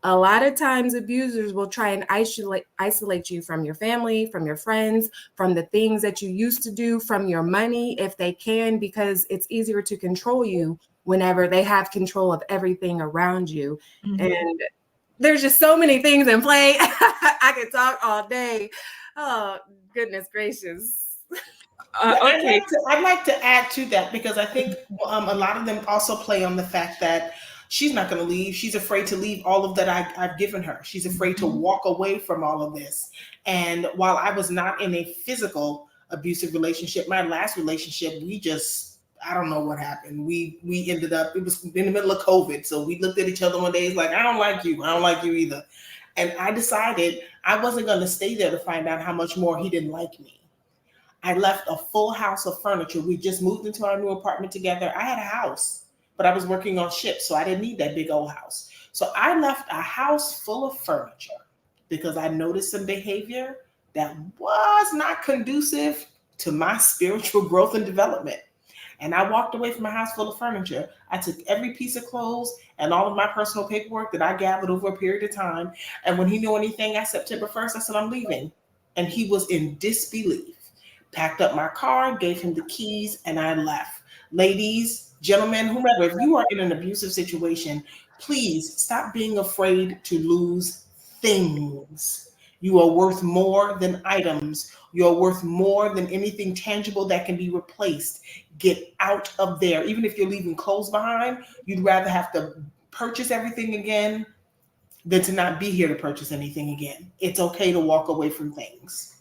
A lot of times abusers will try and isolate you from your family, from your friends, from the things that you used to do, from your money, if they can, because it's easier to control you whenever they have control of everything around you. Mm-hmm. And there's just so many things in play. I could talk all day. Oh, goodness gracious. Okay. I'd like to add to that, because I think a lot of them also play on the fact that she's not going to leave. She's afraid to leave all of that I've given her. She's afraid to walk away from all of this. And while I was not in a physical abusive relationship, my last relationship, I don't know what happened. We ended up, it was in the middle of COVID. So we looked at each other one day. It's like, I don't like you. I don't like you either. And I decided I wasn't going to stay there to find out how much more he didn't like me. I left a full house of furniture. We just moved into our new apartment together. I had a house, but I was working on shifts, so I didn't need that big old house. So I left a house full of furniture because I noticed some behavior that was not conducive to my spiritual growth and development. And I walked away from a house full of furniture. I took every piece of clothes and all of my personal paperwork that I gathered over a period of time. And when he knew anything at September 1st, I said, I'm leaving. And he was in disbelief. Packed up my car, gave him the keys, and I left. Ladies, gentlemen, whomever, if you are in an abusive situation, please stop being afraid to lose things. You are worth more than items. You're worth more than anything tangible that can be replaced. Get out of there. Even if you're leaving clothes behind, you'd rather have to purchase everything again than to not be here to purchase anything again. It's okay to walk away from things.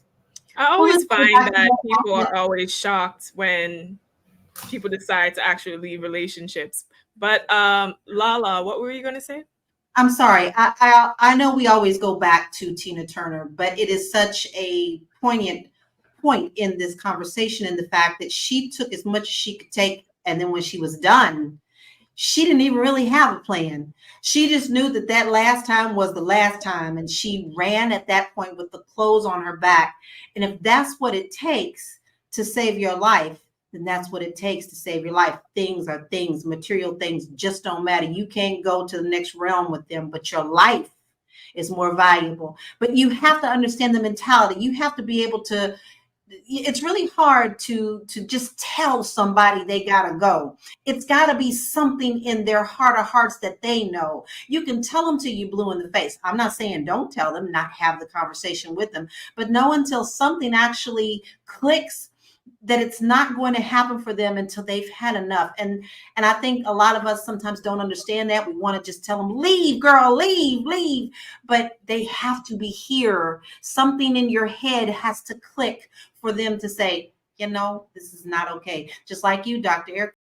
I always find that people are always shocked when people decide to actually leave relationships. But Lala, what were you going to say? I'm sorry. I know we always go back to Tina Turner, but it is such a poignant point in this conversation, in the fact that she took as much as she could take, and then when she was done, she didn't even really have a plan. She just knew that that last time was the last time, and she ran at that point with the clothes on her back. And if that's what it takes to save your life, then that's what it takes to save your life. Things are things, material things just don't matter. You can't go to the next realm with them, but your life is more valuable. But you have to understand the mentality. You have to be able to, it's really hard to just tell somebody they gotta go. It's gotta be something in their heart of hearts that they know. You can tell them till you blue in the face. I'm not saying don't tell them, not have the conversation with them, but know until something actually clicks that it's not going to happen for them until they've had enough. And I think a lot of us sometimes don't understand that. We want to just tell them, leave, girl, leave. But they have to be here. Something in your head has to click for them to say, you know, this is not okay. Just like you, Dr. Eric.